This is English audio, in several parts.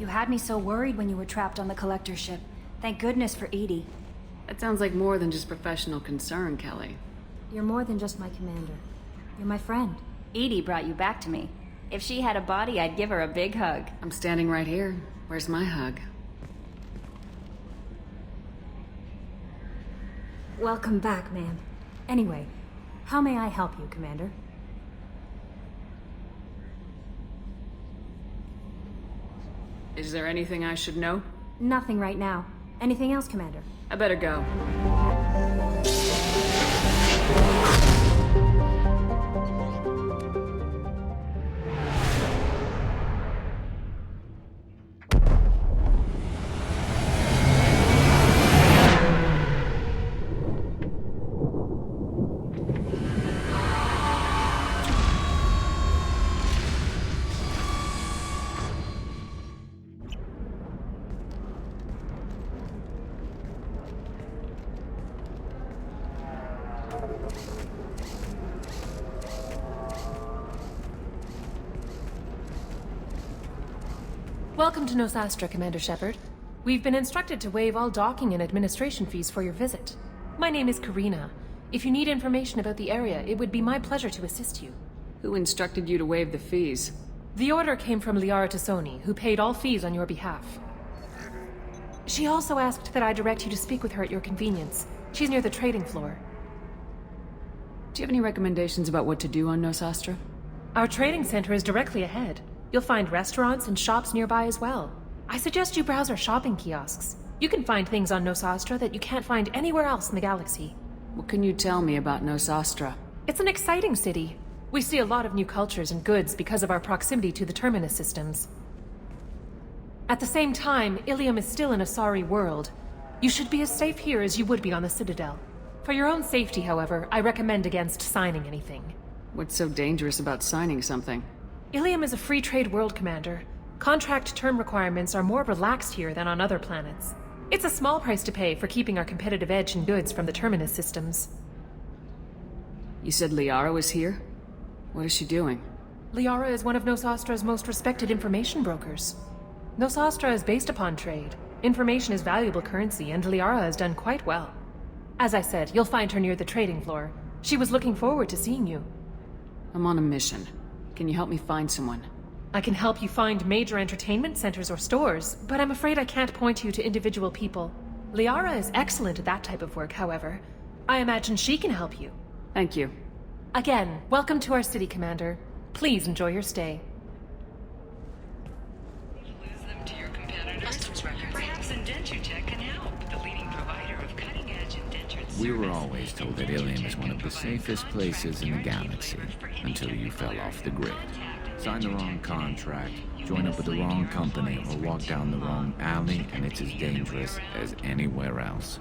You had me so worried when you were trapped on the Collector ship. Thank goodness for EDI. That sounds like more than just professional concern, Kelly. You're more than just my commander. You're my friend. EDI brought you back to me. If she had a body, I'd give her a big hug. I'm standing right here. Where's my hug? Welcome back, ma'am. Anyway, how may I help you, Commander? Is there anything I should know? Nothing right now. Anything else, Commander? I better go. Welcome to Nosastra, Commander Shepard. We've been instructed to waive all docking and administration fees for your visit. My name is Karina. If you need information about the area, it would be my pleasure to assist you. Who instructed you to waive the fees? The order came from Liara Tassoni, who paid all fees on your behalf. She also asked that I direct you to speak with her at your convenience. She's near the trading floor. Do you have any recommendations about what to do on Nosastra? Our trading center is directly ahead. You'll find restaurants and shops nearby as well. I suggest you browse our shopping kiosks. You can find things on Nosastra that you can't find anywhere else in the galaxy. What can you tell me about Nosastra? It's an exciting city. We see a lot of new cultures and goods because of our proximity to the Terminus systems. At the same time, Ilium is still an Asari world. You should be as safe here as you would be on the Citadel. For your own safety, however, I recommend against signing anything. What's so dangerous about signing something? Ilium is a free trade world, Commander. Contract term requirements are more relaxed here than on other planets. It's a small price to pay for keeping our competitive edge in goods from the Terminus systems. You said Liara was here? What is she doing? Liara is one of Nosastra's most respected information brokers. Nosastra is based upon trade. Information is valuable currency, and Liara has done quite well. As I said, you'll find her near the trading floor. She was looking forward to seeing you. I'm on a mission. Can you help me find someone? I can help you find major entertainment centers or stores, but I'm afraid I can't point you to individual people. Liara is excellent at that type of work, however. I imagine she can help you. Thank you. Again, welcome to our city, Commander. Please enjoy your stay. Lose them to your competitors. Perhaps IndentureTech can help. The leading provider of cutting-edge indentured service. We were always told that Ilium is one of the safest places in the galaxy, until you fell off the grid. Sign the wrong contract, join up with the wrong company, or walk down the wrong alley, and it's as dangerous as anywhere else.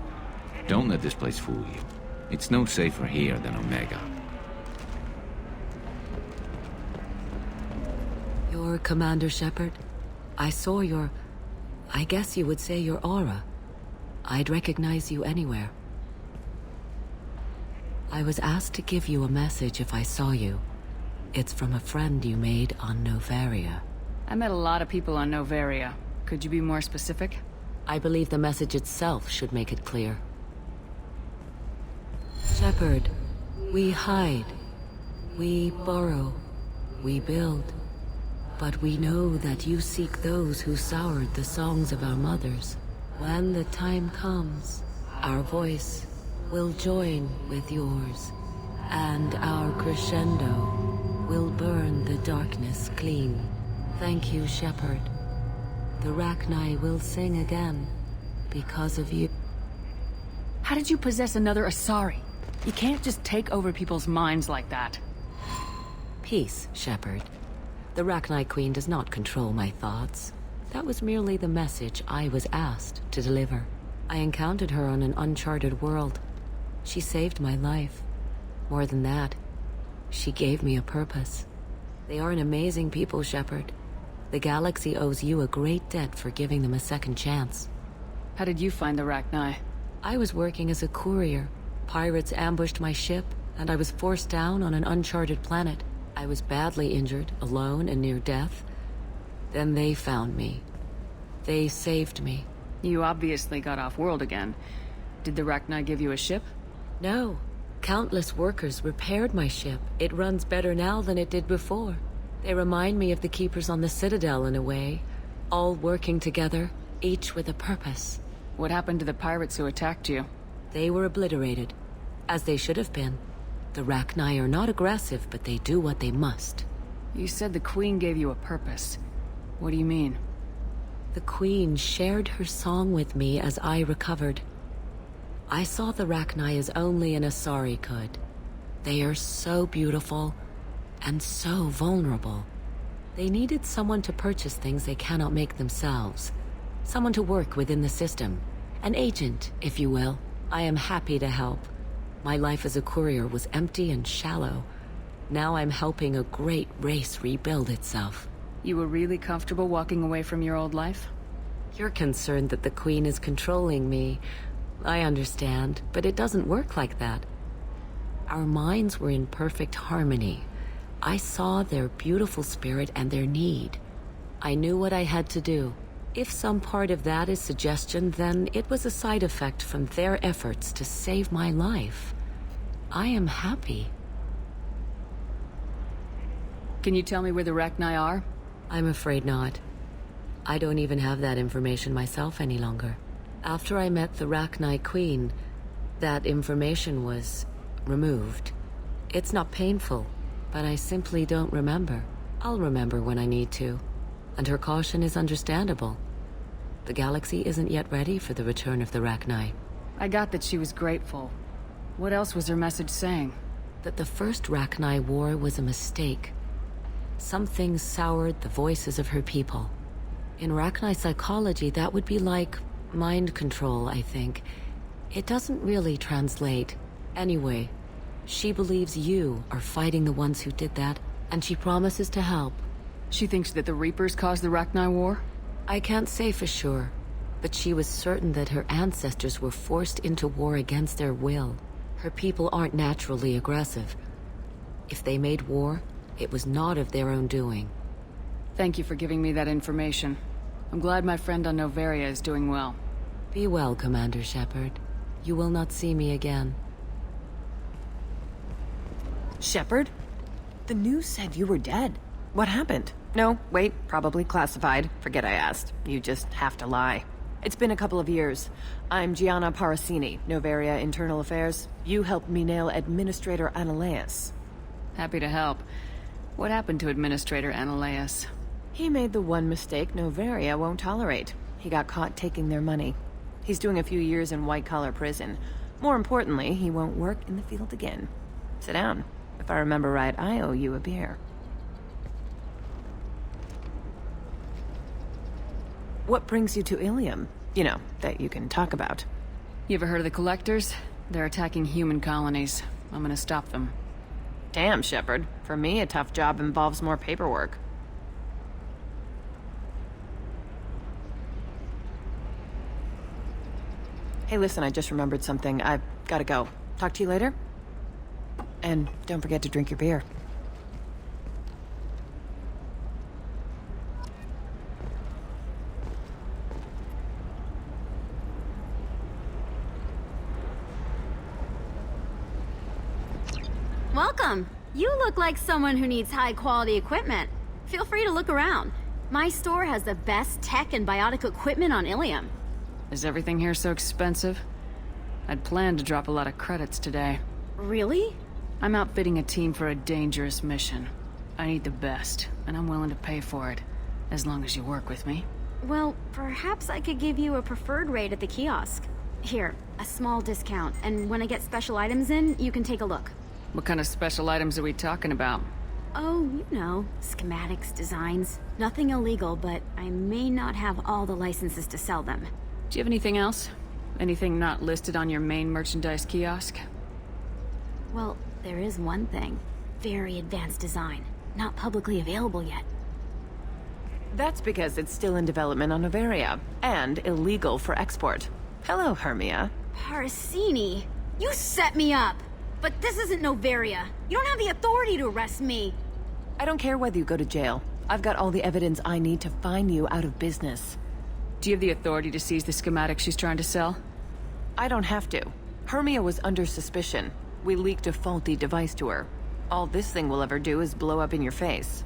Don't let this place fool you. It's no safer here than Omega. You're Commander Shepard? I saw I guess you would say your aura. I'd recognize you anywhere. I was asked to give you a message if I saw you. It's from a friend you made on Novaria. I met a lot of people on Novaria. Could you be more specific? I believe the message itself should make it clear. Shepard, we hide. We borrow. We build. But we know that you seek those who soured the songs of our mothers. When the time comes, our voice will join with yours, and our crescendo will burn the darkness clean. Thank you, Shepard. The Rachni will sing again because of you. How did you possess another Asari? You can't just take over people's minds like that. Peace, Shepard. The Rachni Queen does not control my thoughts. That was merely the message I was asked to deliver. I encountered her on an uncharted world. She saved my life. More than that, she gave me a purpose. They are an amazing people, Shepard. The galaxy owes you a great debt for giving them a second chance. How did you find the Rachni? I was working as a courier. Pirates ambushed my ship, and I was forced down on an uncharted planet. I was badly injured, alone and near death. Then they found me. They saved me. You obviously got off-world again. Did the Rachni give you a ship? No. Countless workers repaired my ship. It runs better now than it did before. They remind me of the Keepers on the Citadel in a way. All working together, each with a purpose. What happened to the pirates who attacked you? They were obliterated, as they should have been. The Rachni are not aggressive, but they do what they must. You said the Queen gave you a purpose. What do you mean? The Queen shared her song with me as I recovered. I saw the Rachni as only an Asari could. They are so beautiful, and so vulnerable. They needed someone to purchase things they cannot make themselves. Someone to work within the system. An agent, if you will. I am happy to help. My life as a courier was empty and shallow. Now I'm helping a great race rebuild itself. You were really comfortable walking away from your old life? You're concerned that the Queen is controlling me. I understand, but it doesn't work like that. Our minds were in perfect harmony. I saw their beautiful spirit and their need. I knew what I had to do. If some part of that is suggestion, then it was a side effect from their efforts to save my life. I am happy. Can you tell me where the Rachni are? I'm afraid not. I don't even have that information myself any longer. After I met the Rachni Queen, that information was removed. It's not painful, but I simply don't remember. I'll remember when I need to. And her caution is understandable. The galaxy isn't yet ready for the return of the Rachni. I got that she was grateful. What else was her message saying? That the first Rachni war was a mistake. Some things soured the voices of her people. In Rachni psychology, that would be like mind control, I think. It doesn't really translate. Anyway, she believes you are fighting the ones who did that, and she promises to help. She thinks that the Reapers caused the Rachni War? I can't say for sure, but she was certain that her ancestors were forced into war against their will. Her people aren't naturally aggressive. If they made war, it was not of their own doing. Thank you for giving me that information. I'm glad my friend on Noveria is doing well. Be well, Commander Shepard. You will not see me again. Shepard? The news said you were dead. What happened? No, wait, probably classified. Forget I asked. You just have to lie. It's been a couple of years. I'm Gianna Parasini, Noveria Internal Affairs. You helped me nail Administrator Analeas. Happy to help. What happened to Administrator Analeas? He made the one mistake Noveria won't tolerate. He got caught taking their money. He's doing a few years in white-collar prison. More importantly, he won't work in the field again. Sit down. If I remember right, I owe you a beer. What brings you to Ilium? You know, that you can talk about. You ever heard of the Collectors? They're attacking human colonies. I'm gonna stop them. Damn, Shepard. For me, a tough job involves more paperwork. Hey, listen, I just remembered something. I've gotta go. Talk to you later? And don't forget to drink your beer. Welcome. You look like someone who needs high-quality equipment. Feel free to look around. My store has the best tech and biotic equipment on Ilium. Is everything here so expensive? I'd planned to drop a lot of credits today. Really? I'm outfitting a team for a dangerous mission. I need the best, and I'm willing to pay for it, as long as you work with me. Well, perhaps I could give you a preferred rate at the kiosk. Here, a small discount, and when I get special items in, you can take a look. What kind of special items are we talking about? Oh, you know, schematics, designs. Nothing illegal, but I may not have all the licenses to sell them. Do you have anything else? Anything not listed on your main merchandise kiosk? Well, there is one thing. Very advanced design. Not publicly available yet. That's because it's still in development on Noveria, and illegal for export. Hello, Hermia. Parasini, you set me up! But this isn't Noveria. You don't have the authority to arrest me. I don't care whether you go to jail. I've got all the evidence I need to find you out of business. Do you have the authority to seize the schematic she's trying to sell? I don't have to. Hermia was under suspicion. We leaked a faulty device to her. All this thing will ever do is blow up in your face.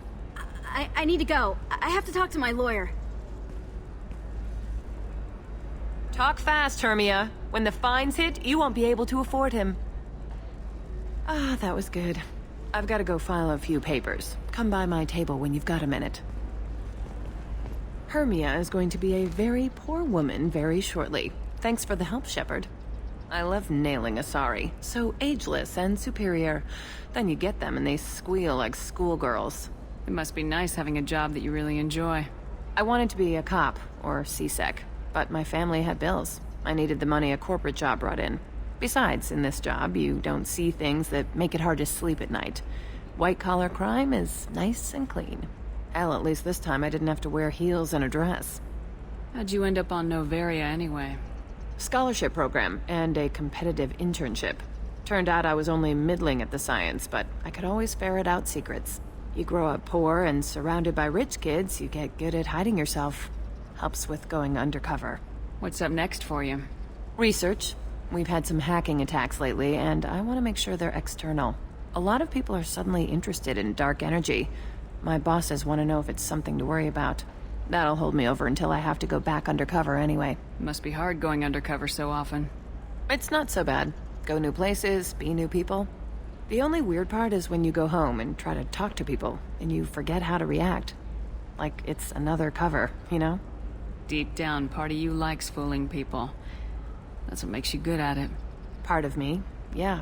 I need to go. I have to talk to my lawyer. Talk fast, Hermia. When the fines hit, you won't be able to afford him. Ah, that was good. I've got to go file a few papers. Come by my table when you've got a minute. Hermia is going to be a very poor woman very shortly. Thanks for the help, Shepard. I love nailing Asari. So ageless and superior. Then you get them and they squeal like schoolgirls. It must be nice having a job that you really enjoy. I wanted to be a cop, or CSEC, but my family had bills. I needed the money a corporate job brought in. Besides, in this job, you don't see things that make it hard to sleep at night. White-collar crime is nice and clean. Hell, at least this time I didn't have to wear heels and a dress. How'd you end up on Noveria anyway? Scholarship program and a competitive internship. Turned out I was only middling at the science, but I could always ferret out secrets. You grow up poor and surrounded by rich kids, you get good at hiding yourself. Helps with going undercover. What's up next for you? Research. We've had some hacking attacks lately, and I want to make sure they're external. A lot of people are suddenly interested in dark energy. My bosses want to know if it's something to worry about. That'll hold me over until I have to go back undercover anyway. Must be hard going undercover so often. It's not so bad. Go new places, be new people. The only weird part is when you go home and try to talk to people, and you forget how to react. Like it's another cover, you know? Deep down, part of you likes fooling people. That's what makes you good at it. Part of me, yeah.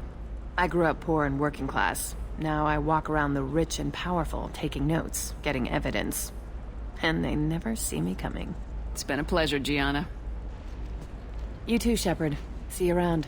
I grew up poor and working class. Now I walk around the rich and powerful, taking notes, getting evidence. And they never see me coming. It's been a pleasure, Gianna. You too, Shepard. See you around.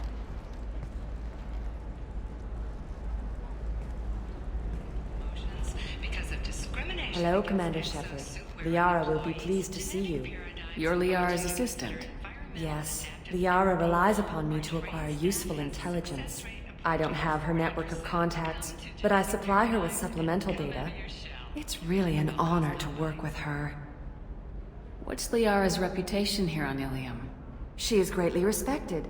Hello, Commander Shepard. Liara will be pleased to see you. You're Liara's assistant. Yes, Liara relies upon me to acquire useful intelligence. I don't have her network of contacts, but I supply her with supplemental data. It's really an honor to work with her. What's Liara's reputation here on Ilium? She is greatly respected.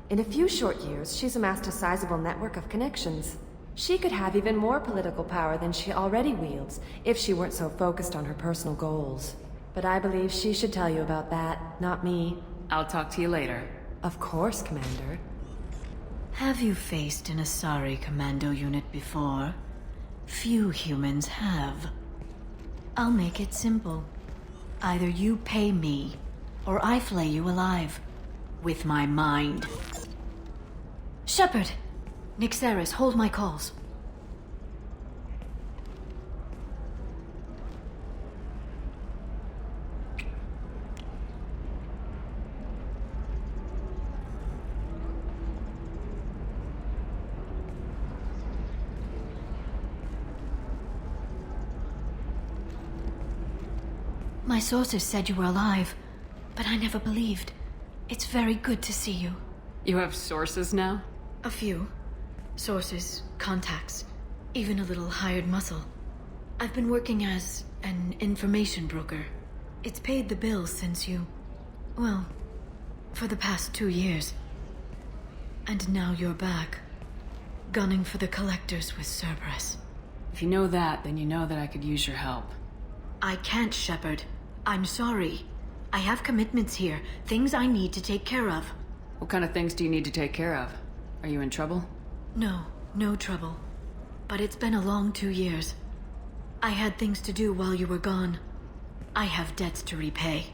In a few short years, she's amassed a sizable network of connections. She could have even more political power than she already wields, if she weren't so focused on her personal goals. But I believe she should tell you about that, not me. I'll talk to you later. Of course, Commander. Have you faced an Asari commando unit before? Few humans have. I'll make it simple. Either you pay me, or I flay you alive. With my mind. Shepard! Nixeris, hold my calls. My sources said you were alive, but I never believed. It's very good to see you. You have sources now? A few. Sources, contacts, even a little hired muscle. I've been working as an information broker. It's paid the bills since you... well, for the past 2 years. And now you're back, gunning for the Collectors with Cerberus. If you know that, then you know that I could use your help. I can't, Shepard. I'm sorry. I have commitments here, things I need to take care of. What kind of things do you need to take care of? Are you in trouble? No, no trouble. But it's been a long 2 years. I had things to do while you were gone. I have debts to repay.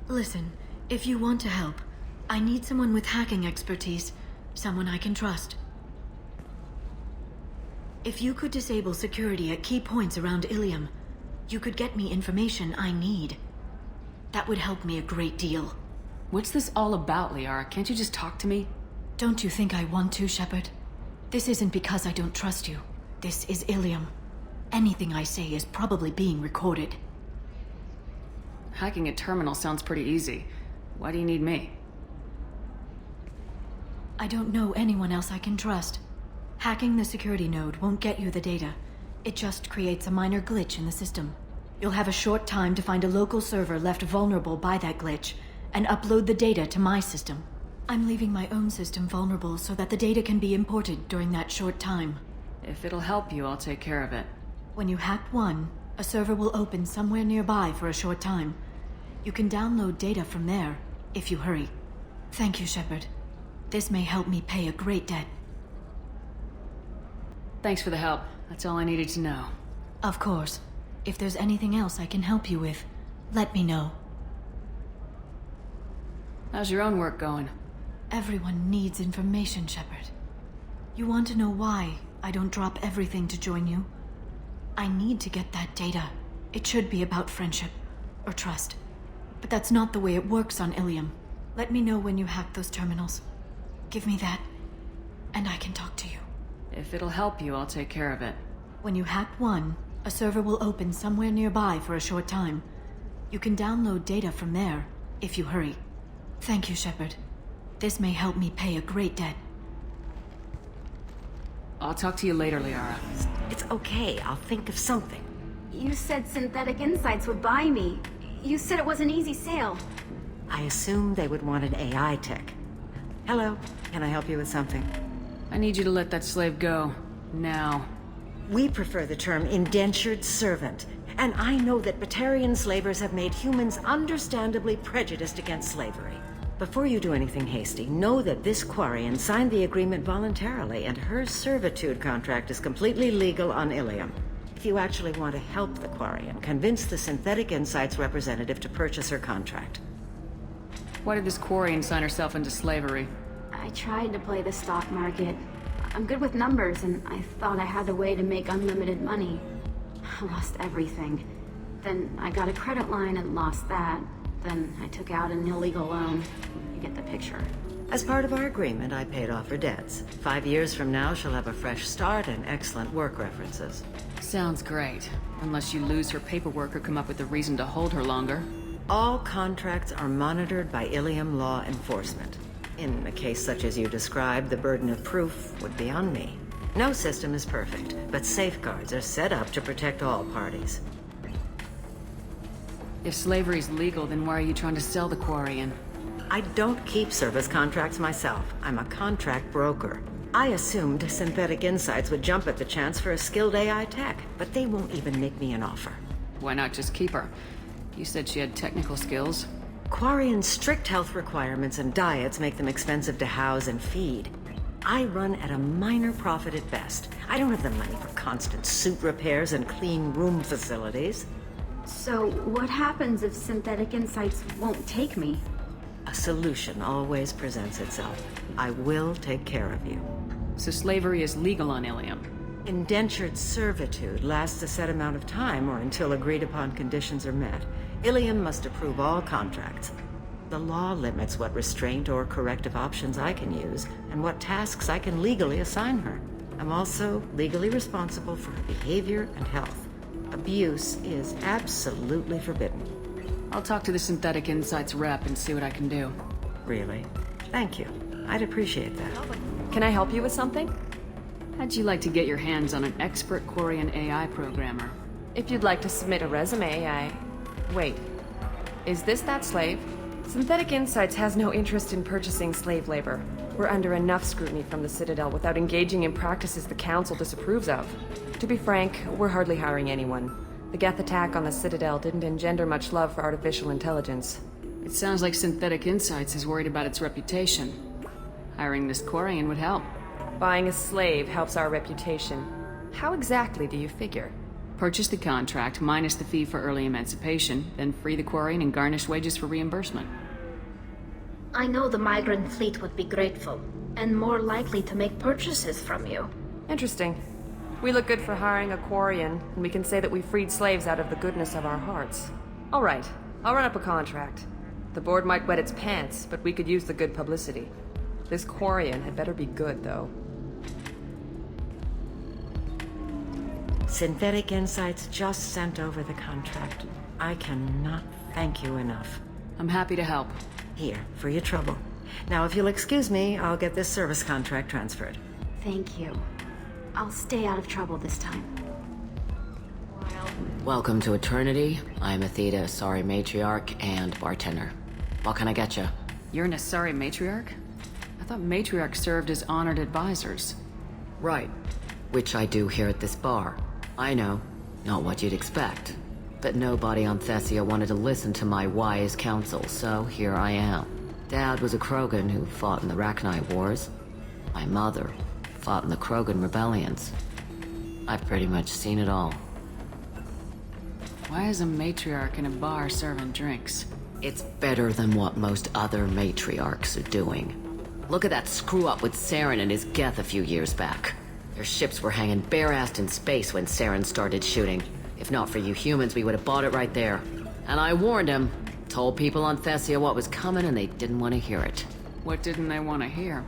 Listen, if you want to help, I need someone with hacking expertise. Someone I can trust. If you could disable security at key points around Ilium, you could get me information I need. That would help me a great deal. What's this all about, Liara? Can't you just talk to me? Don't you think I want to, Shepard? This isn't because I don't trust you. This is Ilium. Anything I say is probably being recorded. Hacking a terminal sounds pretty easy. Why do you need me? I don't know anyone else I can trust. Hacking the security node won't get you the data. It just creates a minor glitch in the system. You'll have a short time to find a local server left vulnerable by that glitch, and upload the data to my system. I'm leaving my own system vulnerable so that the data can be imported during that short time. If it'll help you, I'll take care of it. When you hack one, a server will open somewhere nearby for a short time. You can download data from there, if you hurry. Thank you, Shepard. This may help me pay a great debt. Thanks for the help. That's all I needed to know. Of course. If there's anything else I can help you with, let me know. How's your own work going? Everyone needs information, Shepard. You want to know why I don't drop everything to join you? I need to get that data. It should be about friendship, or trust. But that's not the way it works on Ilium. Let me know when you hack those terminals. Give me that, and I can talk to you. If it'll help you, I'll take care of it. When you hack one, a server will open somewhere nearby for a short time. You can download data from there, if you hurry. Thank you, Shepard. This may help me pay a great debt. I'll talk to you later, Liara. It's okay, I'll think of something. You said Synthetic Insights would buy me. You said it was an easy sale. I assumed they would want an AI tech. Hello, can I help you with something? I need you to let that slave go. Now. We prefer the term indentured servant, and I know that Batarian slavers have made humans understandably prejudiced against slavery. Before you do anything hasty, know that this Quarian signed the agreement voluntarily, and her servitude contract is completely legal on Ilium. If you actually want to help the Quarian, convince the Synthetic Insights representative to purchase her contract. Why did this Quarian sign herself into slavery? I tried to play the stock market. I'm good with numbers, and I thought I had a way to make unlimited money. I lost everything. Then I got a credit line and lost that. Then I took out an illegal loan. You get the picture. As part of our agreement, I paid off her debts. 5 years from now, she'll have a fresh start and excellent work references. Sounds great. Unless you lose her paperwork or come up with a reason to hold her longer. All contracts are monitored by Ilium law enforcement. In a case such as you described, the burden of proof would be on me. No system is perfect, but safeguards are set up to protect all parties. If slavery's legal, then why are you trying to sell the Quarian? I don't keep service contracts myself. I'm a contract broker. I assumed Synthetic Insights would jump at the chance for a skilled AI tech, but they won't even make me an offer. Why not just keep her? You said she had technical skills. Quarian's strict health requirements and diets make them expensive to house and feed. I run at a minor profit at best. I don't have the money for constant suit repairs and clean room facilities. So, what happens if Synthetic Insights won't take me? A solution always presents itself. I will take care of you. So slavery is legal on Ilium? Indentured servitude lasts a set amount of time or until agreed-upon conditions are met. Ilium must approve all contracts. The law limits what restraint or corrective options I can use, and what tasks I can legally assign her. I'm also legally responsible for her behavior and health. Abuse is absolutely forbidden. I'll talk to the Synthetic Insights rep and see what I can do. Really? Thank you. I'd appreciate that. Can I help you with something? How'd you like to get your hands on an expert Quarian AI programmer? If you'd like to submit a resume, Wait. Is this that slave? Synthetic Insights has no interest in purchasing slave labor. We're under enough scrutiny from the Citadel without engaging in practices the Council disapproves of. To be frank, we're hardly hiring anyone. The Geth attack on the Citadel didn't engender much love for artificial intelligence. It sounds like Synthetic Insights is worried about its reputation. Hiring this Quarian would help. Buying a slave helps our reputation. How exactly do you figure? Purchase the contract, minus the fee for early emancipation, then free the Quarian and garnish wages for reimbursement. I know the migrant fleet would be grateful, and more likely to make purchases from you. Interesting. We look good for hiring a Quarian, and we can say that we freed slaves out of the goodness of our hearts. All right, I'll run up a contract. The board might wet its pants, but we could use the good publicity. This Quarian had better be good, though. Synthetic Insights just sent over the contract. I cannot thank you enough. I'm happy to help. Here, for your trouble. Now, if you'll excuse me, I'll get this service contract transferred. Thank you. I'll stay out of trouble this time. Welcome to Eternity. I'm Athena, Asari matriarch and bartender. What can I get you? You're an Asari matriarch? I thought matriarchs served as honored advisors. Right. Which I do here at this bar. I know. Not what you'd expect. But nobody on Thessia wanted to listen to my wise counsel, so here I am. Dad was a Krogan who fought in the Rachni Wars. My mother fought in the Krogan rebellions. I've pretty much seen it all. Why is a matriarch in a bar serving drinks? It's better than what most other matriarchs are doing. Look at that screw-up with Saren and his Geth a few years back. Their ships were hanging bare-assed in space when Saren started shooting. If not for you humans, we would have bought it right there. And I warned him. Told people on Thessia what was coming and they didn't want to hear it. What didn't they want to hear?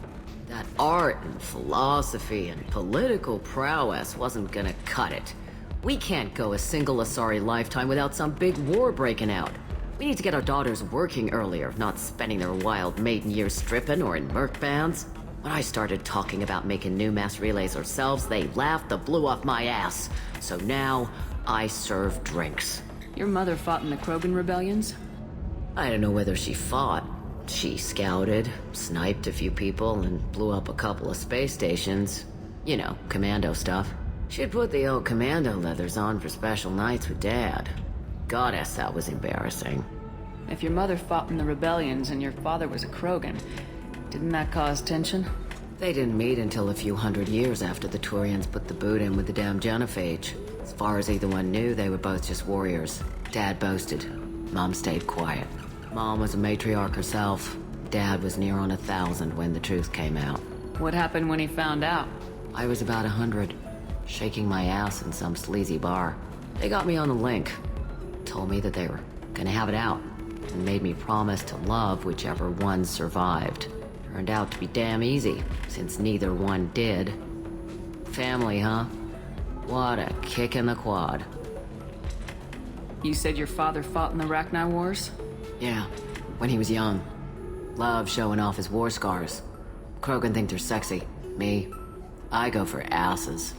That art and philosophy and political prowess wasn't gonna cut it. We can't go a single Asari lifetime without some big war breaking out. We need to get our daughters working earlier, not spending their wild maiden years stripping or in merc bands. When I started talking about making new mass relays ourselves, they laughed the blue off my ass. So now, I serve drinks. Your mother fought in the Krogan rebellions? I don't know whether she fought. She scouted, sniped a few people, and blew up a couple of space stations. You know, commando stuff. She'd put the old commando leathers on for special nights with Dad. Goddess, that was embarrassing. If your mother fought in the rebellions and your father was a Krogan, didn't that cause tension? They didn't meet until a few hundred years after the Turians put the boot in with the damn Genophage. As far as either one knew, they were both just warriors. Dad boasted. Mom stayed quiet. Mom was a matriarch herself. Dad was near on 1,000 when the truth came out. What happened when he found out? I was about 100, shaking my ass in some sleazy bar. They got me on the link. Told me that they were gonna have it out, and made me promise to love whichever one survived. Turned out to be damn easy, since neither one did. Family, huh? What a kick in the quad. You said your father fought in the Rachni Wars? Yeah, when he was young. Love showing off his war scars. Krogan think they're sexy. Me, I go for asses.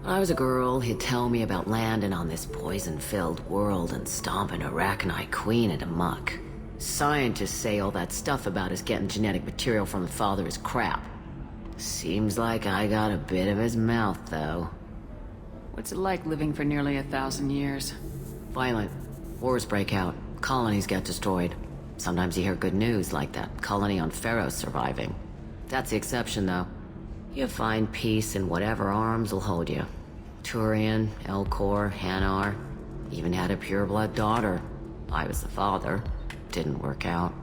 When I was a girl, he'd tell me about landing on this poison-filled world and stomping a Rachni queen into muck. Scientists say all that stuff about us getting genetic material from the father is crap. Seems like I got a bit of his mouth, though. What's it like living for nearly 1,000 years? Violent. Wars break out. Colonies get destroyed. Sometimes you hear good news, like that colony on Pharaoh surviving. That's the exception, though. You find peace in whatever arms will hold you. Turian, Elcor, Hanar. Even had a pureblood daughter. I was the father. Didn't work out.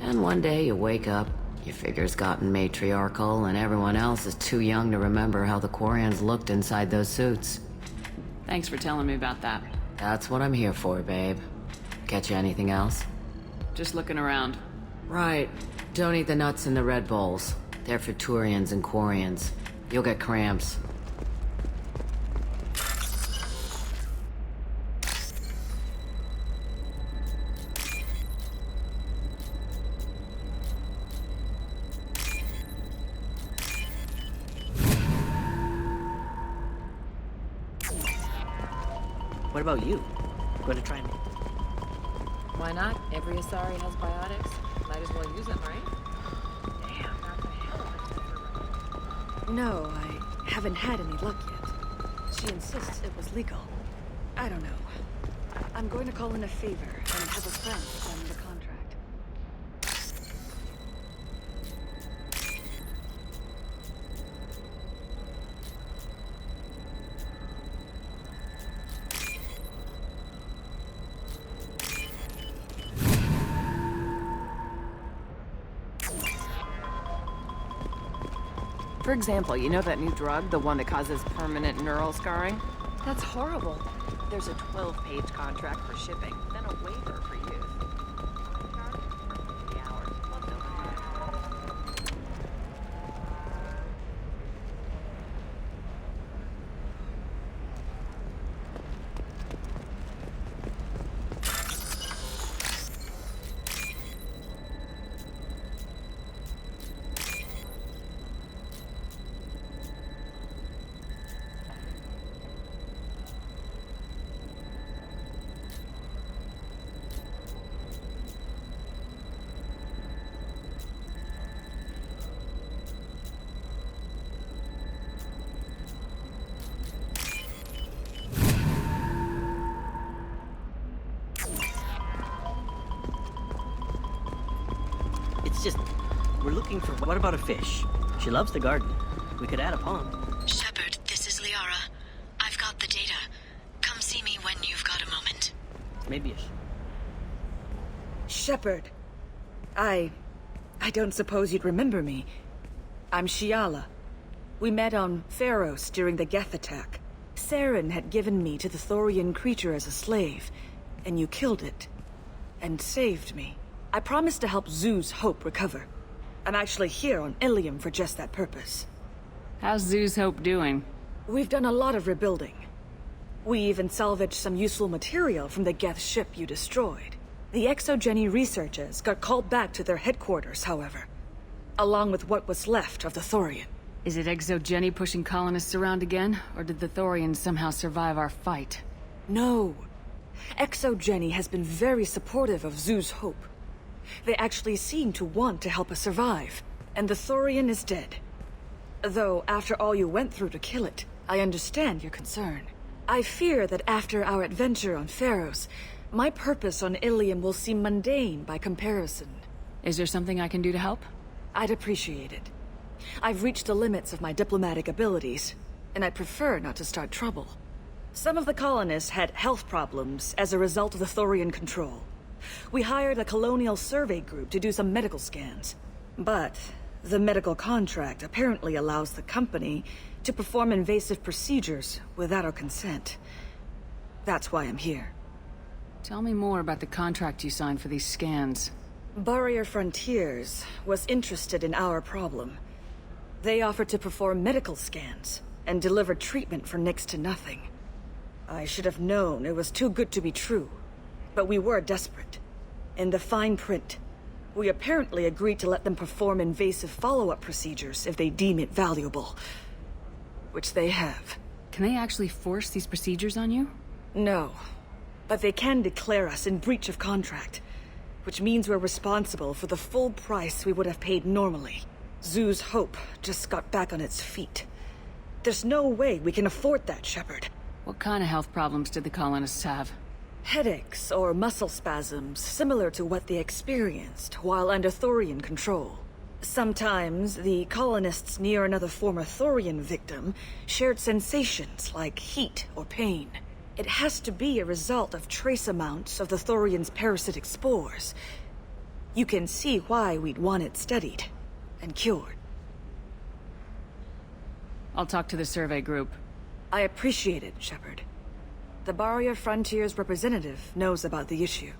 And one day you wake up, your figure's gotten matriarchal, and everyone else is too young to remember how the Quarians looked inside those suits. Thanks for telling me about that. That's what I'm here for, babe. Get you anything else? Just looking around. Right. Don't eat the nuts in the Red Bowls. They're for Turians and Quarians. You'll get cramps. What about you? Going to try and... Why not? Every Asari has biotics. Might as well use them, right? No, I haven't had any luck yet. She insists it was legal. I don't know. I'm going to call in a favor and have a friend sign the contract. For example, you know that new drug, the one that causes permanent neural scarring? That's horrible. There's a 12-page contract for shipping, then a waiver for use. We're looking for... What about a fish? She loves the garden. We could add a pond. Shepard, this is Liara. I've got the data. Come see me when you've got a moment. Maybe Shepard. I don't suppose you'd remember me. I'm Shiala. We met on Pharos during the Geth attack. Saren had given me to the Thorian creature as a slave, and you killed it. And saved me. I promised to help Zoo's Hope recover. I'm actually here on Ilium for just that purpose. How's Zoo's Hope doing? We've done a lot of rebuilding. We even salvaged some useful material from the Geth ship you destroyed. The Exogeny researchers got called back to their headquarters, however, along with what was left of the Thorian. Is it Exogeny pushing colonists around again, or did the Thorians somehow survive our fight? No. Exogeny has been very supportive of Zoo's Hope. They actually seem to want to help us survive, and the Thorian is dead. Though, after all you went through to kill it, I understand your concern. I fear that after our adventure on Pharos, my purpose on Ilium will seem mundane by comparison. Is there something I can do to help? I'd appreciate it. I've reached the limits of my diplomatic abilities, and I'd prefer not to start trouble. Some of the colonists had health problems as a result of the Thorian control. We hired a colonial survey group to do some medical scans. But the medical contract apparently allows the company to perform invasive procedures without our consent. That's why I'm here. Tell me more about the contract you signed for these scans. Barrier Frontiers was interested in our problem. They offered to perform medical scans and deliver treatment for next to nothing. I should have known it was too good to be true, but we were desperate. In the fine print, we apparently agreed to let them perform invasive follow-up procedures if they deem it valuable. Which they have. Can they actually force these procedures on you? No, but they can declare us in breach of contract, which means we're responsible for the full price we would have paid normally. Zoo's Hope just got back on its feet. There's no way we can afford that, Shepard. What kind of health problems did the colonists have? Headaches or muscle spasms similar to what they experienced while under Thorian control. Sometimes the colonists near another former Thorian victim shared sensations like heat or pain. It has to be a result of trace amounts of the Thorian's parasitic spores. You can see why we'd want it studied and cured. I'll talk to the survey group. I appreciate it, Shepard. The Barrier Frontiers representative knows about the issue.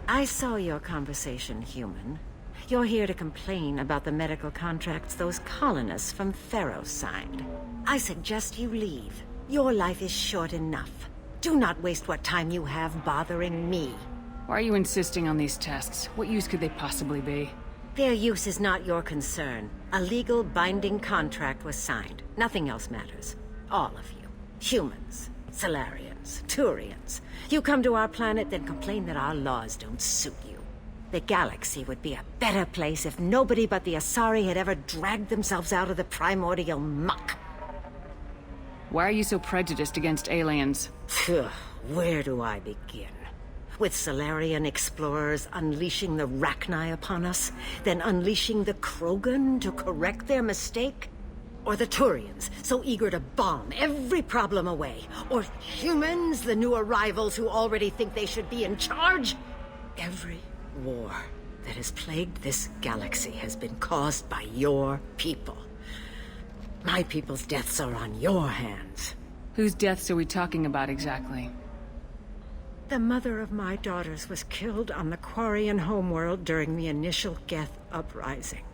I saw your conversation, human. You're here to complain about the medical contracts those colonists from Pharos signed. I suggest you leave. Your life is short enough. Do not waste what time you have bothering me. Why are you insisting on these tests? What use could they possibly be? Their use is not your concern. A legal, binding contract was signed. Nothing else matters. All of you. Humans, Salarians, Turians. You come to our planet, then complain that our laws don't suit you. The galaxy would be a better place if nobody but the Asari had ever dragged themselves out of the primordial muck. Why are you so prejudiced against aliens? Where do I begin? With Salarian explorers unleashing the Rachni upon us, then unleashing the Krogan to correct their mistake? Or the Turians, so eager to bomb every problem away? Or humans, the new arrivals who already think they should be in charge? Every war that has plagued this galaxy has been caused by your people. My people's deaths are on your hands. Whose deaths are we talking about exactly? The mother of my daughters was killed on the Quarian homeworld during the initial Geth uprising.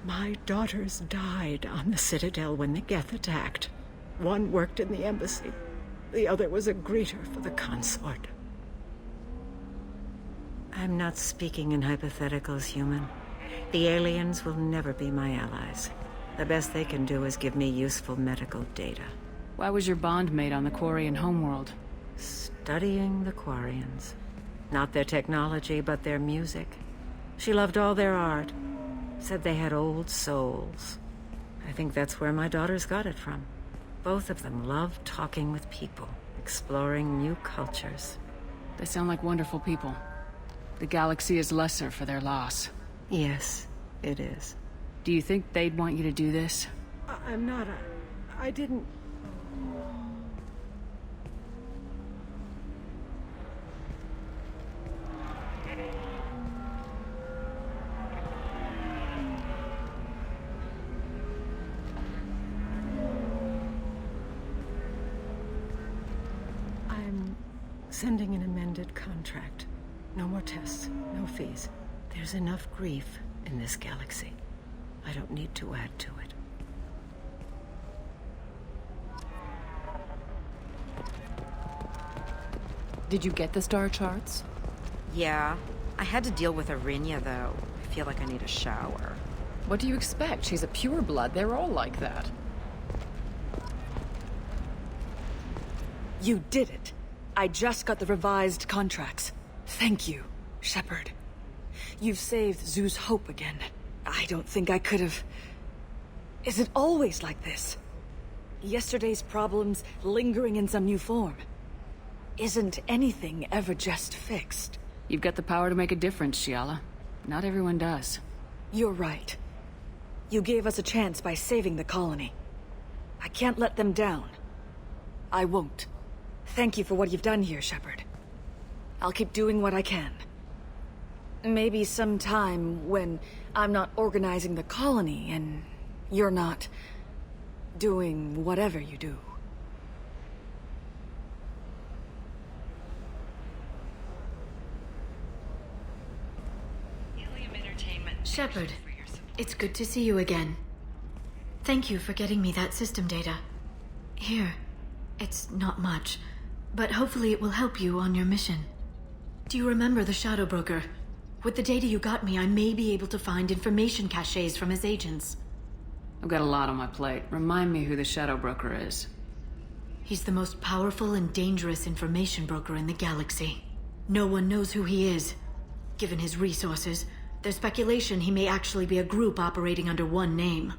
My daughters died on the Citadel when the Geth attacked. One worked in the embassy. The other was a greeter for the consort. I'm not speaking in hypotheticals, human. The aliens will never be my allies. The best they can do is give me useful medical data. Why was your bond made on the Quarian homeworld? Studying the Quarians. Not their technology, but their music. She loved all their art. Said they had old souls. I think that's where my daughters got it from. Both of them loved talking with people, exploring new cultures. They sound like wonderful people. The galaxy is lesser for their loss. Yes, it is. Do you think they'd want you to do this? I'm not. I didn't. I'm sending an amended contract. No more tests, no fees. There's enough grief in this galaxy. I don't need to add to it. Did you get the star charts? Yeah. I had to deal with Arinya, though. I feel like I need a shower. What do you expect? She's a pureblood. They're all like that. You did it. I just got the revised contracts. Thank you, Shepard. You've saved Zoo's hope again. I don't think I could have... Is it always like this? Yesterday's problems lingering in some new form. Isn't anything ever just fixed? You've got the power to make a difference, Shiala. Not everyone does. You're right. You gave us a chance by saving the colony. I can't let them down. I won't. Thank you for what you've done here, Shepard. I'll keep doing what I can. Maybe sometime when I'm not organizing the colony and you're not doing whatever you do. Shepard, it's good to see you again. Thank you for getting me that system data. Here, it's not much, but hopefully it will help you on your mission. Do you remember the Shadow Broker? With the data you got me, I may be able to find information caches from his agents. I've got a lot on my plate. Remind me who the Shadow Broker is. He's the most powerful and dangerous information broker in the galaxy. No one knows who he is. Given his resources, there's speculation he may actually be a group operating under one name.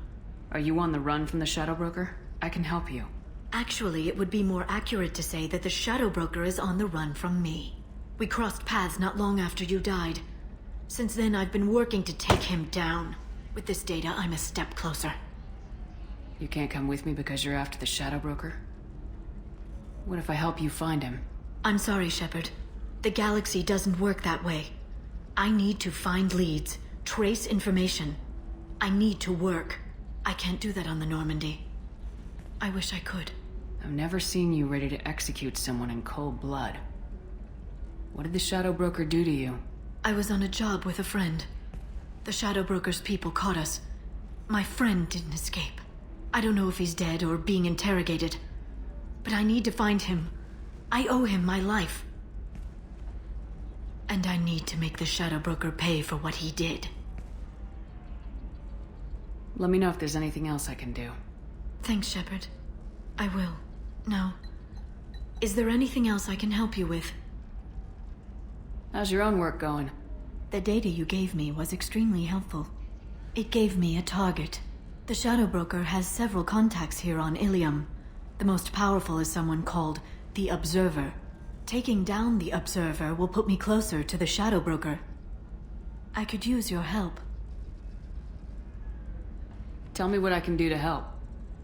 Are you on the run from the Shadow Broker? I can help you. Actually, it would be more accurate to say that the Shadow Broker is on the run from me. We crossed paths not long after you died. Since then, I've been working to take him down. With this data, I'm a step closer. You can't come with me because you're after the Shadow Broker? What if I help you find him? I'm sorry, Shepard. The galaxy doesn't work that way. I need to find leads, trace information. I need to work. I can't do that on the Normandy. I wish I could. I've never seen you ready to execute someone in cold blood. What did the Shadow Broker do to you? I was on a job with a friend. The Shadow Broker's people caught us. My friend didn't escape. I don't know if he's dead or being interrogated. But I need to find him. I owe him my life. And I need to make the Shadow Broker pay for what he did. Let me know if there's anything else I can do. Thanks, Shepard. I will. Now, is there anything else I can help you with? How's your own work going? The data you gave me was extremely helpful. It gave me a target. The Shadow Broker has several contacts here on Ilium. The most powerful is someone called the Observer. Taking down the Observer will put me closer to the Shadow Broker. I could use your help. Tell me what I can do to help.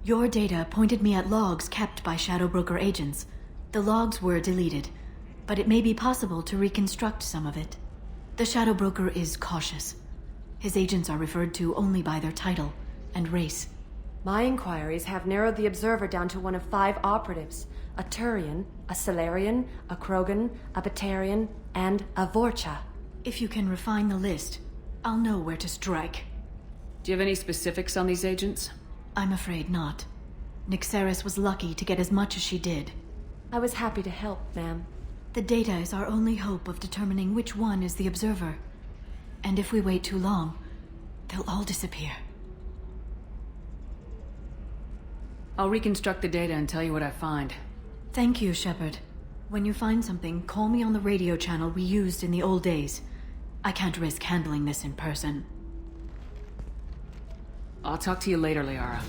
Your data pointed me at logs kept by Shadow Broker agents. The logs were deleted, but it may be possible to reconstruct some of it. The Shadow Broker is cautious. His agents are referred to only by their title and race. My inquiries have narrowed the Observer down to one of 5 operatives. A Turian, a Salarian, a Krogan, a Batarian, and a Vorcha. If you can refine the list, I'll know where to strike. Do you have any specifics on these agents? I'm afraid not. Nyxeris was lucky to get as much as she did. I was happy to help, ma'am. The data is our only hope of determining which one is the Observer. And if we wait too long, they'll all disappear. I'll reconstruct the data and tell you what I find. Thank you, Shepard. When you find something, call me on the radio channel we used in the old days. I can't risk handling this in person. I'll talk to you later, Liara.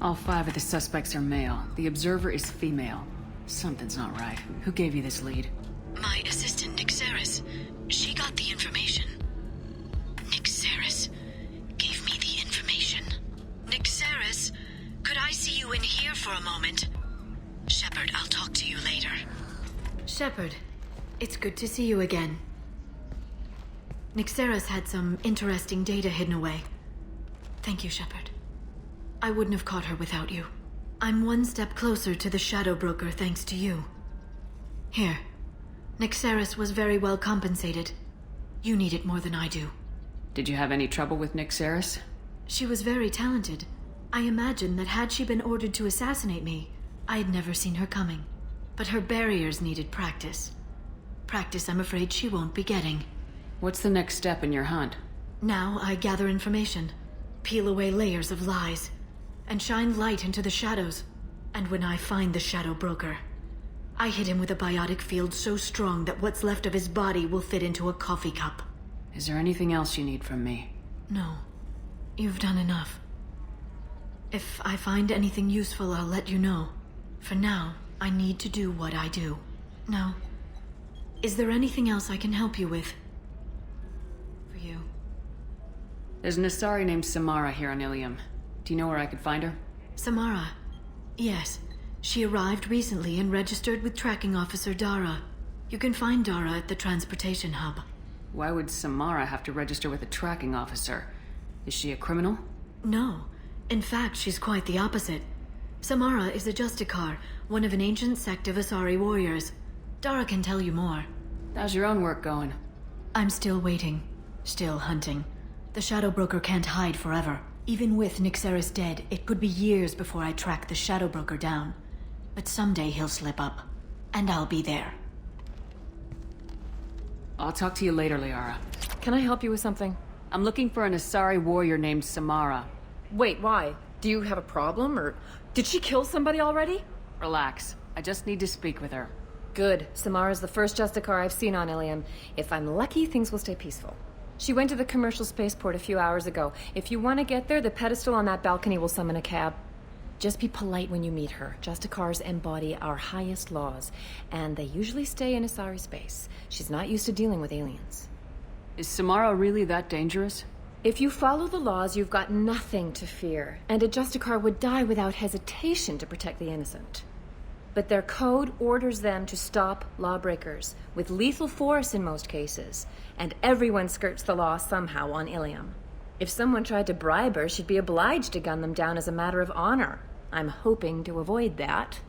All 5 of the suspects are male. The observer is female. Something's not right. Who gave you this lead? My assistant, Nixeris. She got the information. Nixeris gave me the information. Nixeris, could I see you in here for a moment? Shepard, I'll talk to you later. Shepard, it's good to see you again. Nixeris had some interesting data hidden away. Thank you, Shepard. I wouldn't have caught her without you. I'm one step closer to the Shadow Broker thanks to you. Here. Nixeris was very well compensated. You need it more than I do. Did you have any trouble with Nixeris? She was very talented. I imagine that had she been ordered to assassinate me, I had never seen her coming. But her barriers needed practice. Practice I'm afraid she won't be getting. What's the next step in your hunt? Now I gather information, peel away layers of lies, and shine light into the shadows. And when I find the Shadow Broker, I hit him with a biotic field so strong that what's left of his body will fit into a coffee cup. Is there anything else you need from me? No. You've done enough. If I find anything useful, I'll let you know. For now, I need to do what I do. Now, is there anything else I can help you with? For you. There's an Asari named Samara here on Ilium. Do you know where I could find her? Samara? Yes. She arrived recently and registered with Tracking Officer Dara. You can find Dara at the transportation hub. Why would Samara have to register with a tracking officer? Is she a criminal? No. In fact, she's quite the opposite. Samara is a Justicar, one of an ancient sect of Asari warriors. Dara can tell you more. How's your own work going? I'm still waiting. Still hunting. The Shadow Broker can't hide forever. Even with Nixeris dead, it could be years before I track the Shadow Broker down. But someday he'll slip up. And I'll be there. I'll talk to you later, Liara. Can I help you with something? I'm looking for an Asari warrior named Samara. Wait, why? Do you have a problem, or did she kill somebody already? Relax. I just need to speak with her. Good. Samara's the first Justicar I've seen on Ilium. If I'm lucky, things will stay peaceful. She went to the commercial spaceport a few hours ago. If you want to get there, the pedestal on that balcony will summon a cab. Just be polite when you meet her. Justicars embody our highest laws, and they usually stay in Asari space. She's not used to dealing with aliens. Is Samara really that dangerous? If you follow the laws, you've got nothing to fear, and a Justicar would die without hesitation to protect the innocent. But their code orders them to stop lawbreakers, with lethal force in most cases, and everyone skirts the law somehow on Ilium. If someone tried to bribe her, she'd be obliged to gun them down as a matter of honor. I'm hoping to avoid that.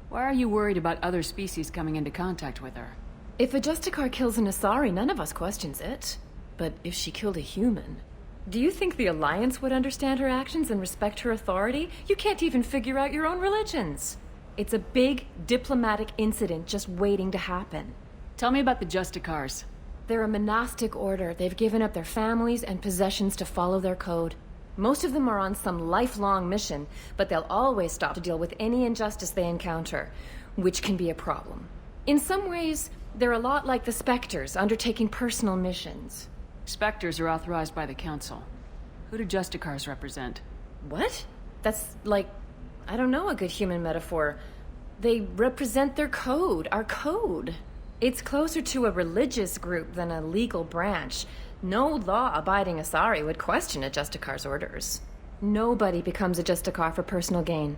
Why are you worried about other species coming into contact with her? If a Justicar kills an Asari, none of us questions it. But if she killed a human... Do you think the Alliance would understand her actions and respect her authority? You can't even figure out your own religions. It's a big diplomatic incident just waiting to happen. Tell me about the Justicars. They're a monastic order. They've given up their families and possessions to follow their code. Most of them are on some lifelong mission, but they'll always stop to deal with any injustice they encounter, which can be a problem. In some ways, they're a lot like the Spectres, undertaking personal missions. Spectres are authorized by the Council. Who do Justicars represent? What? That's like, I don't know, a good human metaphor. They represent their code, our code. It's closer to a religious group than a legal branch. No law-abiding Asari would question a Justicar's orders. Nobody becomes a Justicar for personal gain.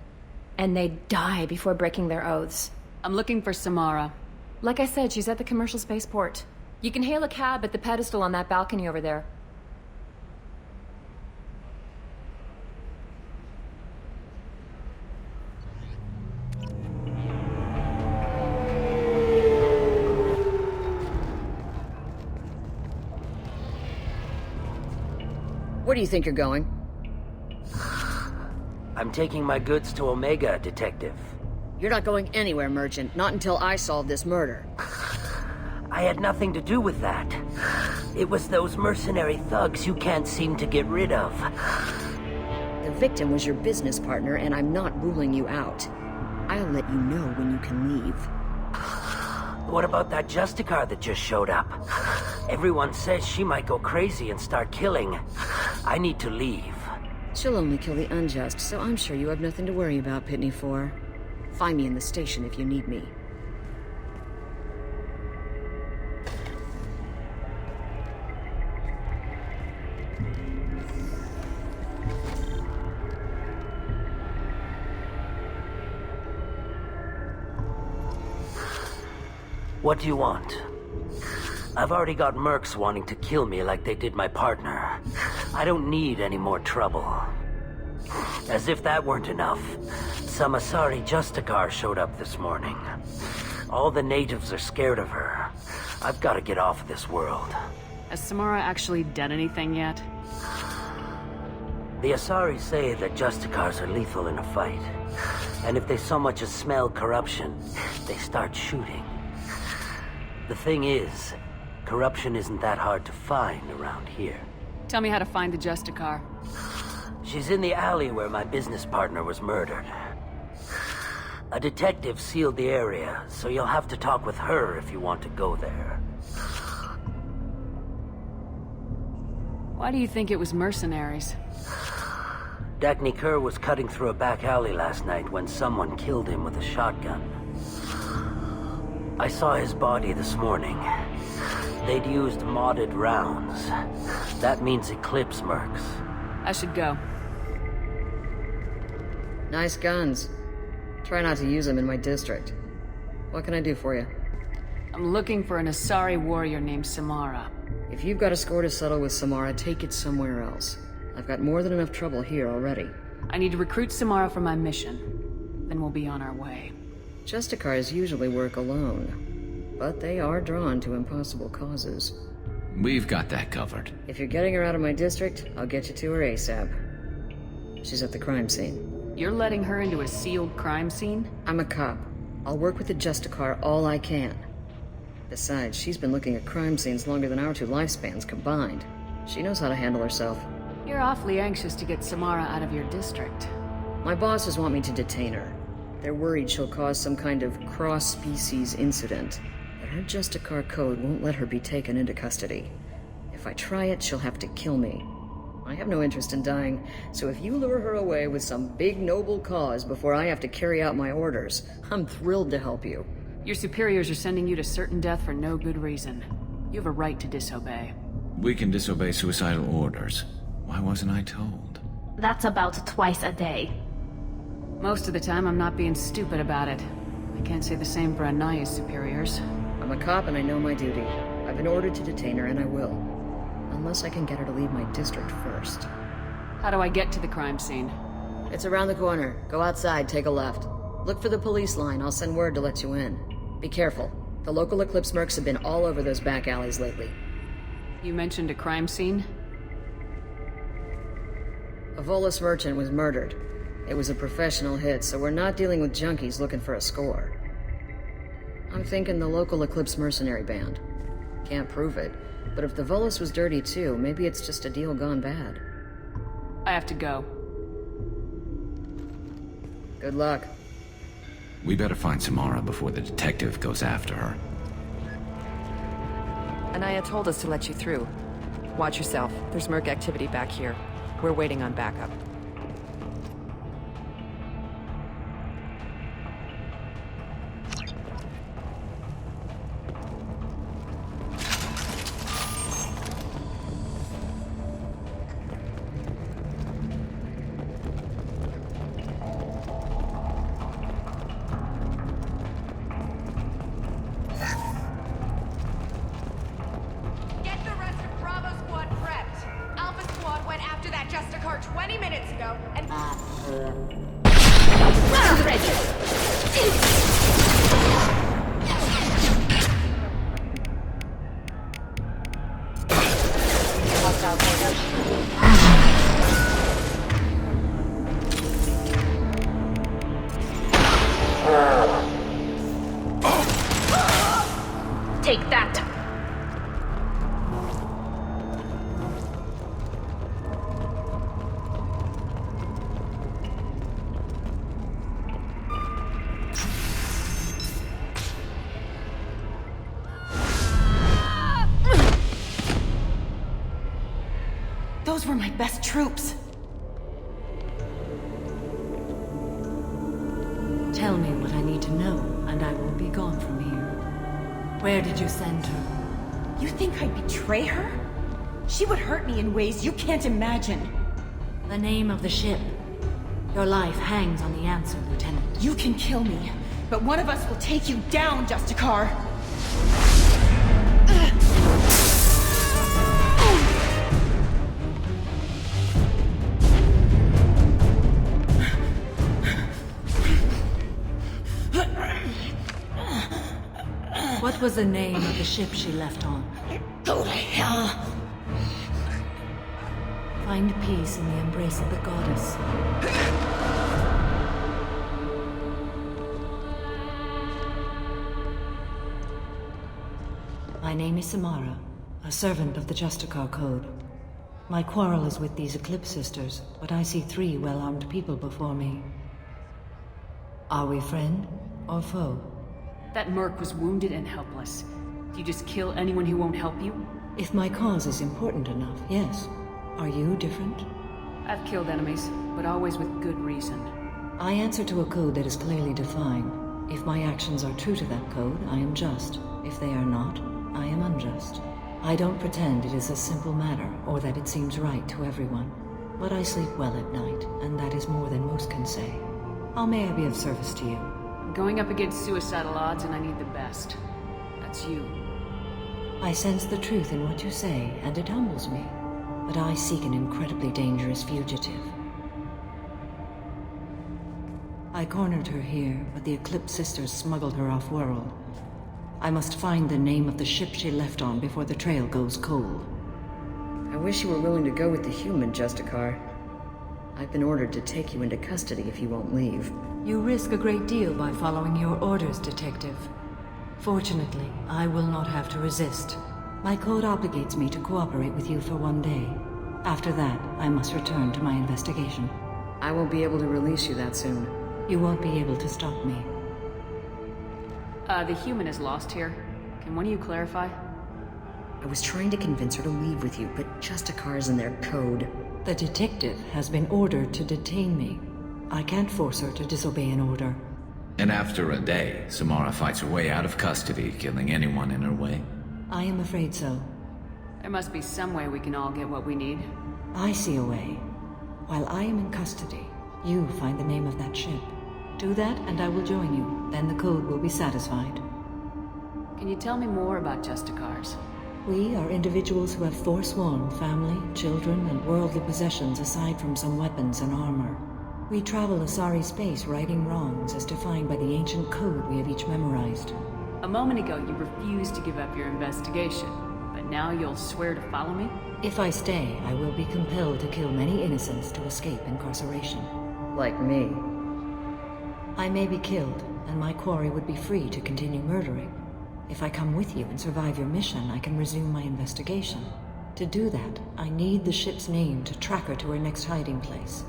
And they die before breaking their oaths. I'm looking for Samara. Like I said, she's at the commercial spaceport. You can hail a cab at the pedestal on that balcony over there. Where do you think you're going? I'm taking my goods to Omega, Detective. You're not going anywhere, Merchant. Not until I solve this murder. I had nothing to do with that. It was those mercenary thugs you can't seem to get rid of. The victim was your business partner, and I'm not ruling you out. I'll let you know when you can leave. What about that Justicar that just showed up? Everyone says she might go crazy and start killing. I need to leave. She'll only kill the unjust, so I'm sure you have nothing to worry about, Pitney 4. Find me in the station if you need me. What do you want? I've already got mercs wanting to kill me like they did my partner. I don't need any more trouble. As if that weren't enough, some Asari Justicar showed up this morning. All the natives are scared of her. I've got to get off of this world. Has Samara actually done anything yet? The Asari say that Justicars are lethal in a fight. And if they so much as smell corruption, they start shooting. The thing is, corruption isn't that hard to find around here. Tell me how to find the Justicar. She's in the alley where my business partner was murdered. A detective sealed the area, so you'll have to talk with her if you want to go there. Why do you think it was mercenaries? Dagny Kerr was cutting through a back alley last night when someone killed him with a shotgun. I saw his body this morning. They'd used modded rounds. That means Eclipse mercs. I should go. Nice guns. Try not to use them in my district. What can I do for you? I'm looking for an Asari warrior named Samara. If you've got a score to settle with Samara, take it somewhere else. I've got more than enough trouble here already. I need to recruit Samara for my mission. Then we'll be on our way. Justicars usually work alone, but they are drawn to impossible causes. We've got that covered. If you're getting her out of my district, I'll get you to her ASAP. She's at the crime scene. You're letting her into a sealed crime scene? I'm a cop. I'll work with the Justicar all I can. Besides, she's been looking at crime scenes longer than our two lifespans combined. She knows how to handle herself. You're awfully anxious to get Samara out of your district. My bosses want me to detain her. They're worried she'll cause some kind of cross-species incident, but her Justicar code won't let her be taken into custody. If I try it, she'll have to kill me. I have no interest in dying, so if you lure her away with some big noble cause before I have to carry out my orders, I'm thrilled to help you. Your superiors are sending you to certain death for no good reason. You have a right to disobey. We can disobey suicidal orders. Why wasn't I told? That's about twice a day. Most of the time, I'm not being stupid about it. I can't say the same for Anaya's superiors. I'm a cop and I know my duty. I've been ordered to detain her and I will. Unless I can get her to leave my district first. How do I get to the crime scene? It's around the corner. Go outside, take a left. Look for the police line. I'll send word to let you in. Be careful. The local Eclipse mercs have been all over those back alleys lately. You mentioned a crime scene? A Volus merchant was murdered. It was a professional hit, so we're not dealing with junkies looking for a score. I'm thinking the local Eclipse mercenary band. Can't prove it, but if the Volus was dirty too, maybe it's just a deal gone bad. I have to go. Good luck. We better find Samara before the detective goes after her. Anaya told us to let you through. Watch yourself. There's merc activity back here. We're waiting on backup. Take that. Those were my best troops. tell me what I need to know, and I will be gone from here. Where did you send her? You think I'd betray her? She would hurt me in ways you can't imagine. The name of the ship. Your life hangs on the answer, Lieutenant. You can kill me, but one of us will take you down, Justicar. What was the name of the ship she left on? Go to hell. Find peace in the embrace of the goddess. My name is Samara, a servant of the Justicar Code. My quarrel is with these Eclipse Sisters, but I see 3 well-armed people before me. Are we friend or foe? That merc was wounded and helpless. Do you just kill anyone who won't help you? If my cause is important enough, yes. Are you different? I've killed enemies, but always with good reason. I answer to a code that is clearly defined. If my actions are true to that code, I am just. If they are not, I am unjust. I don't pretend it is a simple matter, or that it seems right to everyone. But I sleep well at night, and that is more than most can say. How may I be of service to you? I'm going up against suicidal odds, and I need the best. That's you. I sense the truth in what you say, and it humbles me. But I seek an incredibly dangerous fugitive. I cornered her here, but the Eclipse Sisters smuggled her off-world. I must find the name of the ship she left on before the trail goes cold. I wish you were willing to go with the human, Justicar. I've been ordered to take you into custody if you won't leave. You risk a great deal by following your orders, Detective. Fortunately, I will not have to resist. My code obligates me to cooperate with you for 1 day. After that, I must return to my investigation. I won't be able to release you that soon. You won't be able to stop me. The human is lost here. Can one of you clarify? I was trying to convince her to leave with you, but Justicar's in their code. The detective has been ordered to detain me. I can't force her to disobey an order. And after a day, Samara fights her way out of custody, killing anyone in her way. I am afraid so. There must be some way we can all get what we need. I see a way. While I am in custody, you find the name of that ship. Do that and I will join you. Then the code will be satisfied. Can you tell me more about Justicars? We are individuals who have forsworn family, children, and worldly possessions aside from some weapons and armor. We travel Asari space righting wrongs as defined by the ancient code we have each memorized. A moment ago, you refused to give up your investigation, but now you'll swear to follow me? If I stay, I will be compelled to kill many innocents to escape incarceration. Like me. I may be killed, and my quarry would be free to continue murdering. If I come with you and survive your mission, I can resume my investigation. To do that, I need the ship's name to track her to her next hiding place.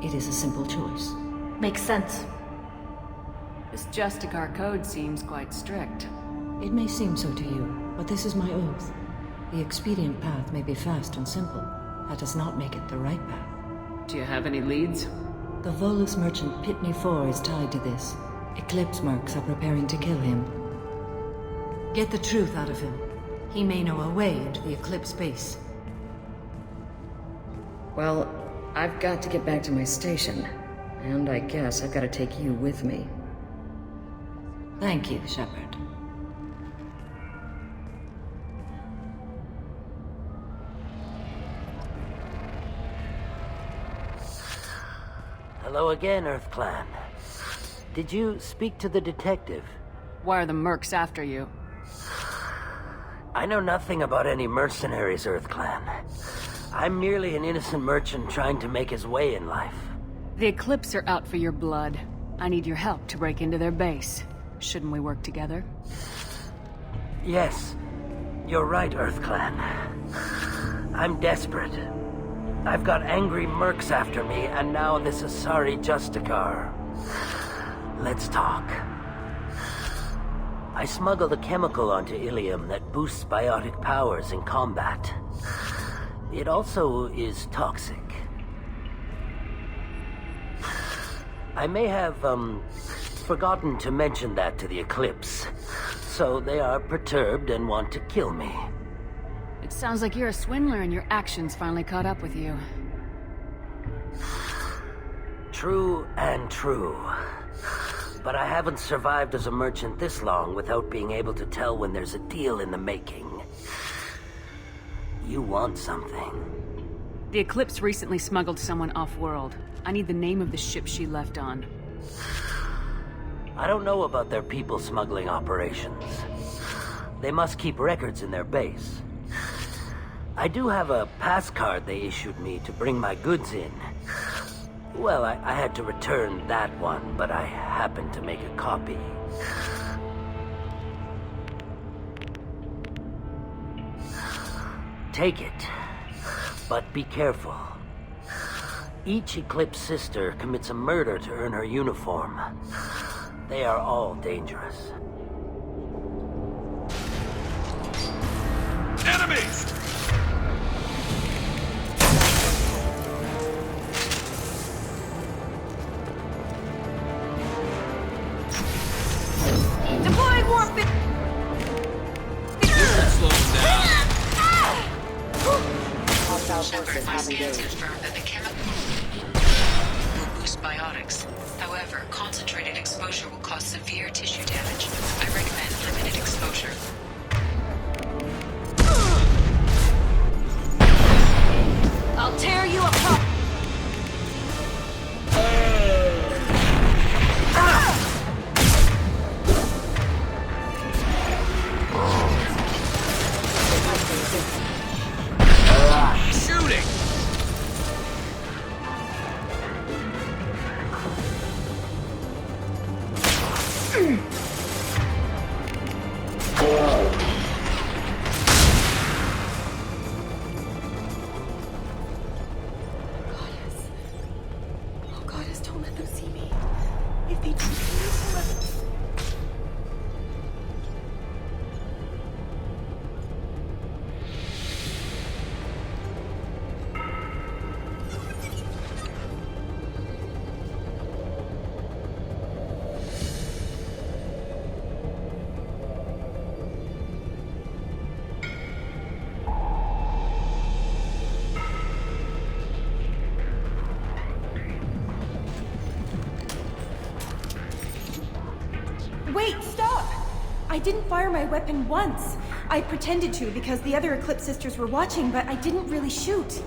It is a simple choice. Makes sense. This Justicar code seems quite strict. It may seem so to you, but this is my oath. The expedient path may be fast and simple. That does not make it the right path. Do you have any leads? The Volus merchant Pitney IV is tied to this. Eclipse mercs are preparing to kill him. Get the truth out of him. He may know a way into the Eclipse base. Well, I've got to get back to my station. And I guess I've got to take you with me. Thank you, Shepard. Hello again, EarthClan. Did you speak to the detective? Why are the mercs after you? I know nothing about any mercenaries, EarthClan. I'm merely an innocent merchant trying to make his way in life. The Eclipse are out for your blood. I need your help to break into their base. Shouldn't we work together? Yes, you're right, EarthClan. I'm desperate. I've got angry mercs after me, and now this Asari Justicar. Let's talk. I smuggled a chemical onto Ilium that boosts biotic powers in combat. It also is toxic. I may have, forgotten to mention that to the Eclipse. So they are perturbed and want to kill me. It sounds like you're a swindler and your actions finally caught up with you. True and true. But I haven't survived as a merchant this long without being able to tell when there's a deal in the making. You want something. The Eclipse recently smuggled someone off-world. I need the name of the ship she left on. I don't know about their people smuggling operations. They must keep records in their base. I do have a pass card they issued me to bring my goods in. Well, I had to return that one, but I happened to make a copy. Take it, but be careful. Each Eclipse sister commits a murder to earn her uniform. They are all dangerous. Enemies! Deploying warp. Slow them down. Shepard, my scans confirm that the chemical will boost biotics. However, concentrated exposure will cause severe tissue damage. I recommend limited exposure. I'll tear you apart. Shooting! Oh, Goddess, don't let them see me. If they do, please don't let them. Wait, stop! I didn't fire my weapon once. I pretended to because the other Eclipse sisters were watching, but I didn't really shoot.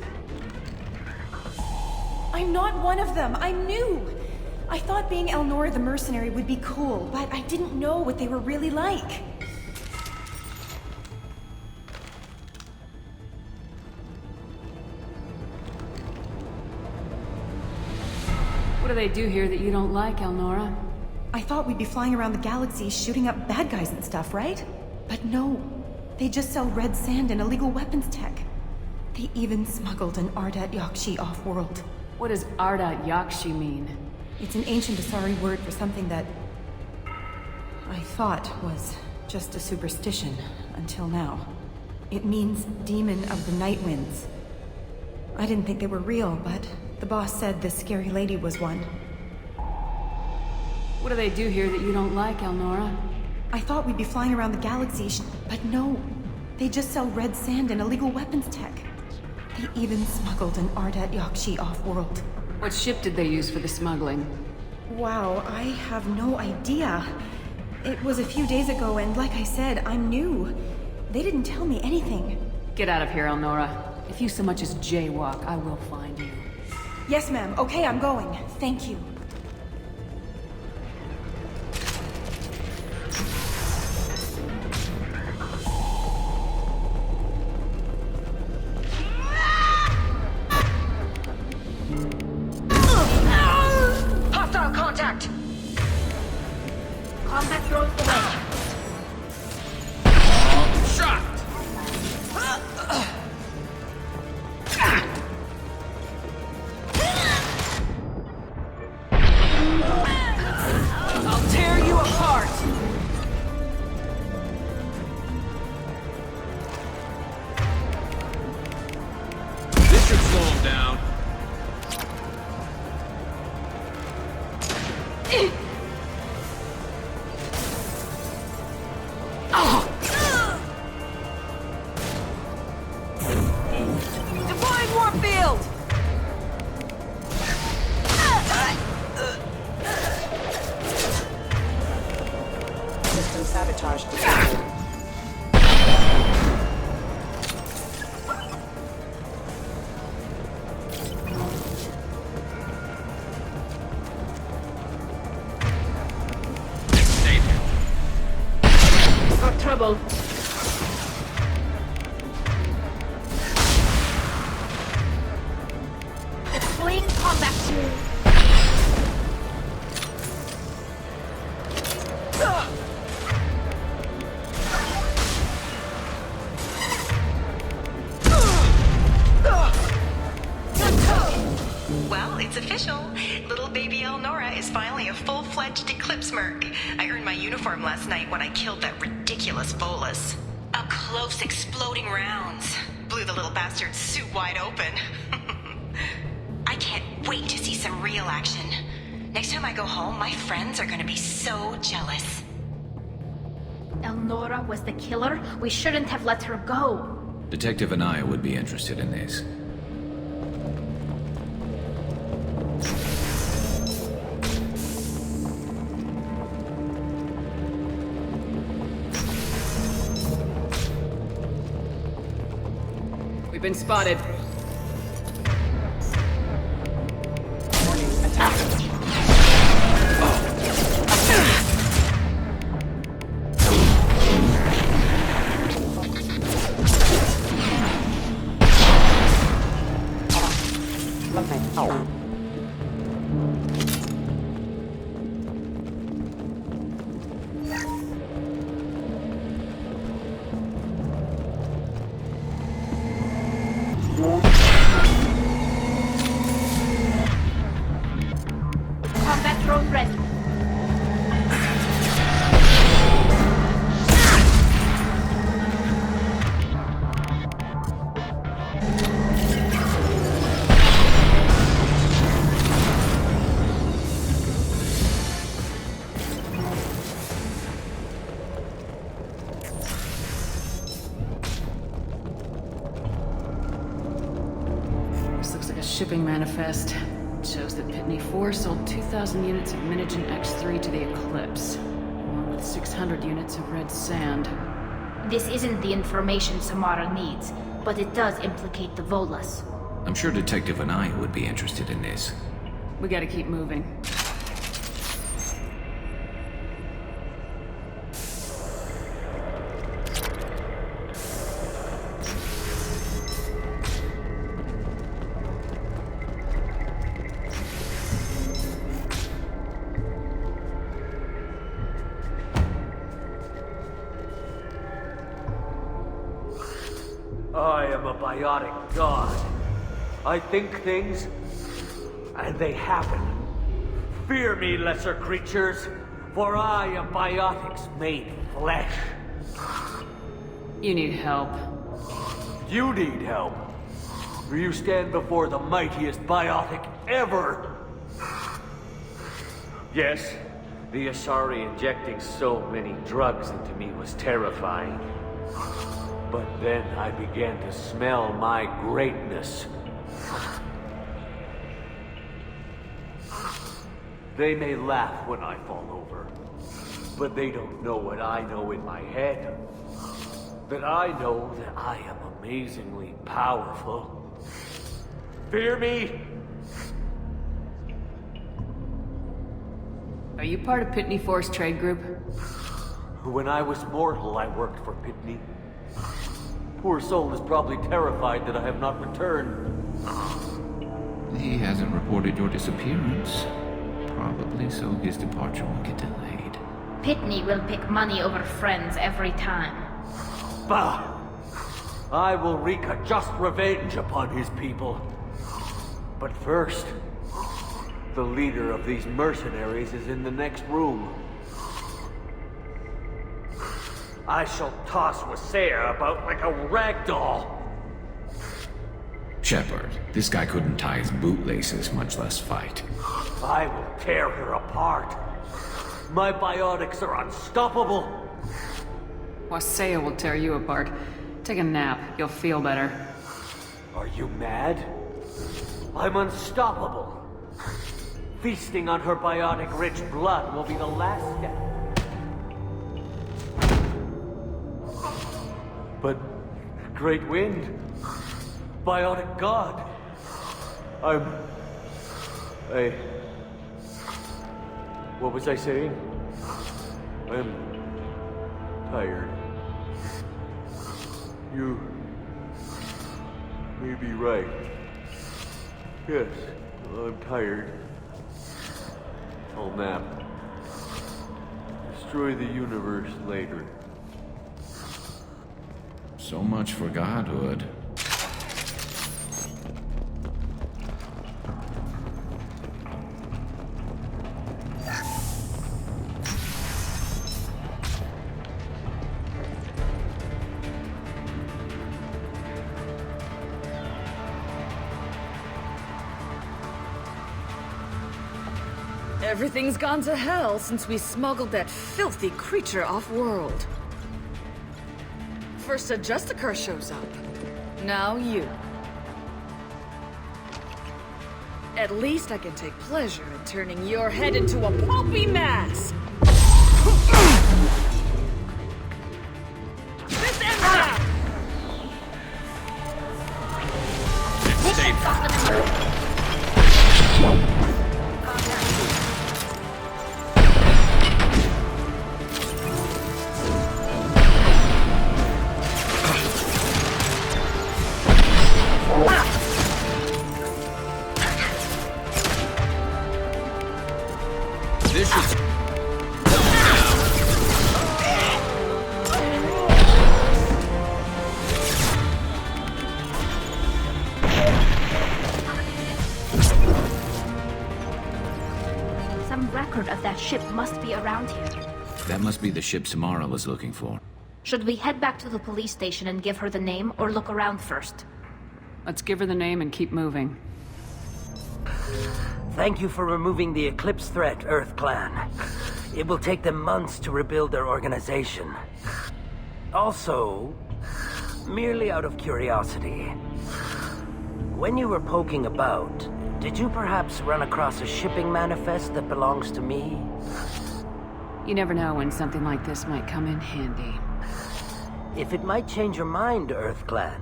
I'm not one of them. I'm new. I thought being Elnora the mercenary would be cool, but I didn't know what they were really like. What do they do here that you don't like, Elnora? I thought we'd be flying around the galaxy shooting up bad guys and stuff, right? But no. They just sell red sand and illegal weapons tech. They even smuggled an Ardat Yakshi off-world. What does Ardat Yakshi mean? It's an ancient Asari word for something that I thought was just a superstition until now. It means demon of the night winds. I didn't think they were real, but the boss said this scary lady was one. What do they do here that you don't like, Elnora? I thought we'd be flying around the galaxy, but no. They just sell red sand and illegal weapons tech. They even smuggled an Ardat Yakshi off-world. What ship did they use for the smuggling? Wow, I have no idea. It was a few days ago, and like I said, I'm new. They didn't tell me anything. Get out of here, Elnora. If you so much as jaywalk, I will find you. Yes, ma'am. Okay, I'm going. Thank you. Hostile contact! Combat drones away. Shot! I'll tear you apart! This should slow him down. Got trouble. Explain combat. Well, it's official. Little baby Elnora is finally a full-fledged Eclipse Merc. I earned my uniform last night when I killed that ridiculous Volus. Up close, exploding rounds. Blew the little bastard's suit wide open. I can't wait to see some real action. Next time I go home, my friends are gonna be so jealous. Elnora was the killer? We shouldn't have let her go. Detective Anaya would be interested in this. We've been spotted. Combat drone ready. This looks like a shipping manifest. It shows that Pitney 4 sold 2,000 units of Minigen X3 to the Eclipse, along with 600 units of red sand. This isn't the information Samara needs, but it does implicate the Volus. I'm sure Detective Anaya would be interested in this. We gotta keep moving. I am a biotic god. I think things, and they happen. Fear me, lesser creatures, for I am biotics made flesh. You need help. You need help, for you stand before the mightiest biotic ever. Yes, the Asari injecting so many drugs into me was terrifying. But then I began to smell my greatness. They may laugh when I fall over, but they don't know what I know in my head. That I know that I am amazingly powerful. Fear me? Are you part of Pitney 4's trade group? When I was mortal, I worked for Pitney. Poor soul is probably terrified that I have not returned. He hasn't reported your disappearance. Probably so his departure will get delayed. Pitney will pick money over friends every time. Bah! I will wreak a just revenge upon his people. But first, the leader of these mercenaries is in the next room. I shall toss Wasea about like a rag doll. Shepard, this guy couldn't tie his bootlaces, much less fight. I will tear her apart. My biotics are unstoppable. Wasea will tear you apart. Take a nap. You'll feel better. Are you mad? I'm unstoppable. Feasting on her biotic-rich blood will be the last step. But Great Wind, Bionic God, what was I saying? I'm tired. You may be right. Yes, I'm tired. I'll nap. Destroy the universe later. So much for godhood. Everything's gone to hell since we smuggled that filthy creature off-world. First a Justicar shows up. Now you. At least I can take pleasure in turning your head into a pulpy mass! This ends now! This should... Some record of that ship must be around here. That must be the ship Samara was looking for. Should we head back to the police station and give her the name, or look around first? Let's give her the name and keep moving. Thank you for removing the Eclipse threat, Earth Clan. It will take them months to rebuild their organization. Also, merely out of curiosity, when you were poking about, did you perhaps run across a shipping manifest that belongs to me? You never know when something like this might come in handy. If it might change your mind, Earth Clan,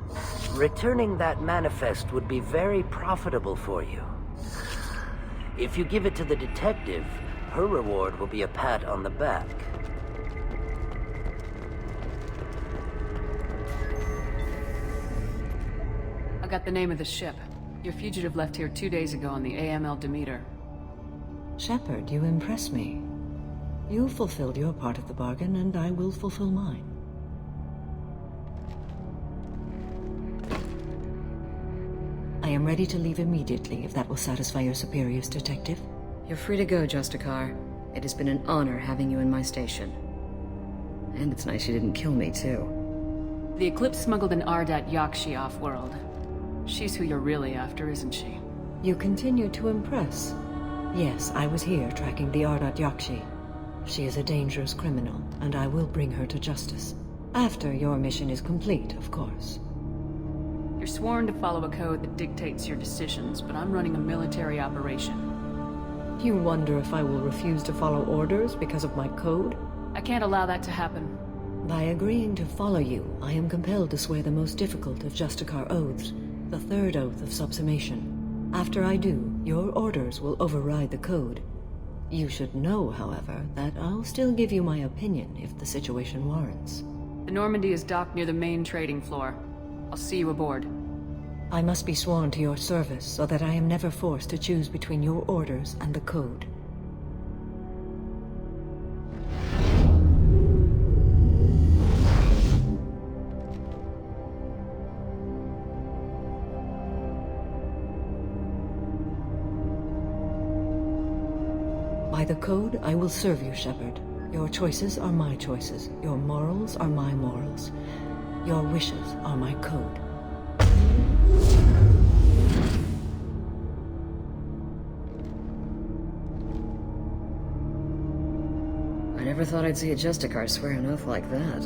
returning that manifest would be very profitable for you. If you give it to the detective, her reward will be a pat on the back. I got the name of the ship. Your fugitive left here 2 days ago on the AML Demeter. Shepard, you impress me. You fulfilled your part of the bargain, and I will fulfill mine. I am ready to leave immediately, if that will satisfy your superiors, Detective. You're free to go, Justicar. It has been an honor having you in my station. And it's nice you didn't kill me, too. The Eclipse smuggled an Ardat Yakshi off-world. She's who you're really after, isn't she? You continue to impress. Yes, I was here tracking the Ardat Yakshi. She is a dangerous criminal, and I will bring her to justice. After your mission is complete, of course. You're sworn to follow a code that dictates your decisions, but I'm running a military operation. You wonder if I will refuse to follow orders because of my code? I can't allow that to happen. By agreeing to follow you, I am compelled to swear the most difficult of Justicar oaths, the third oath of subsumation. After I do, your orders will override the code. You should know, however, that I'll still give you my opinion if the situation warrants. The Normandy is docked near the main trading floor. I'll see you aboard. I must be sworn to your service so that I am never forced to choose between your orders and the code. By the code, I will serve you, Shepard. Your choices are my choices. Your morals are my morals. Your wishes are my code. I never thought I'd see a Justicar swear an oath like that.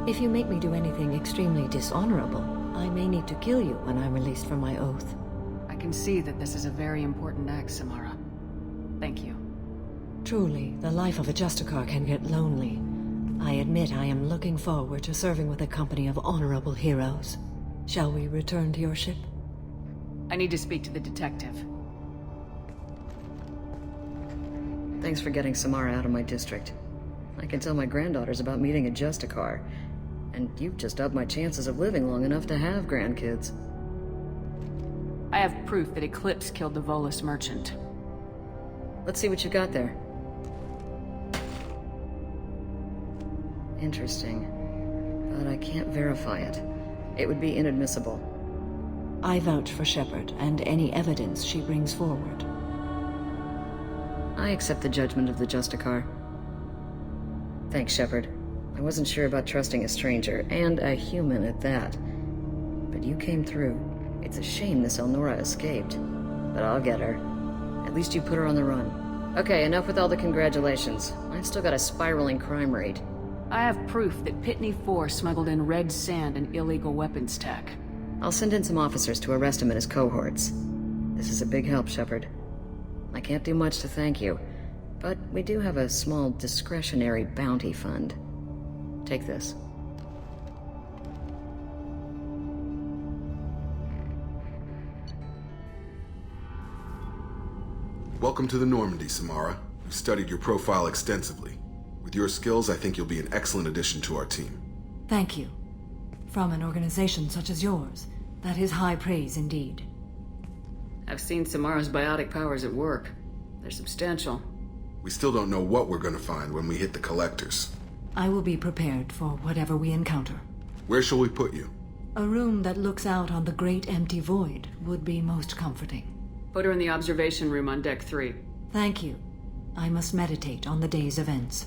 If you make me do anything extremely dishonorable, I may need to kill you when I'm released from my oath. I can see that this is a very important act, Samara. Thank you. Truly, the life of a Justicar can get lonely. I admit I am looking forward to serving with a company of honorable heroes. Shall we return to your ship? I need to speak to the detective. Thanks for getting Samara out of my district. I can tell my granddaughters about meeting a Justicar, and you've just upped my chances of living long enough to have grandkids. I have proof that Eclipse killed the Volus merchant. Let's see what you got there. Interesting. But I can't verify it. It would be inadmissible. I vouch for Shepard and any evidence she brings forward. I accept the judgment of the Justicar. Thanks, Shepard. I wasn't sure about trusting a stranger, and a human at that. But you came through. It's a shame this Elnora escaped. But I'll get her. At least you put her on the run. Okay, enough with all the congratulations. I've still got a spiraling crime rate. I have proof that Pitney 4 smuggled in red sand and illegal weapons tech. I'll send in some officers to arrest him and his cohorts. This is a big help, Shepard. I can't do much to thank you, but we do have a small discretionary bounty fund. Take this. Welcome to the Normandy, Samara. We've studied your profile extensively. With your skills, I think you'll be an excellent addition to our team. Thank you. From an organization such as yours, that is high praise indeed. I've seen Samara's biotic powers at work. They're substantial. We still don't know what we're gonna find when we hit the collectors. I will be prepared for whatever we encounter. Where shall we put you? A room that looks out on the great empty void would be most comforting. Put her in the observation room on Deck 3. Thank you. I must meditate on the day's events.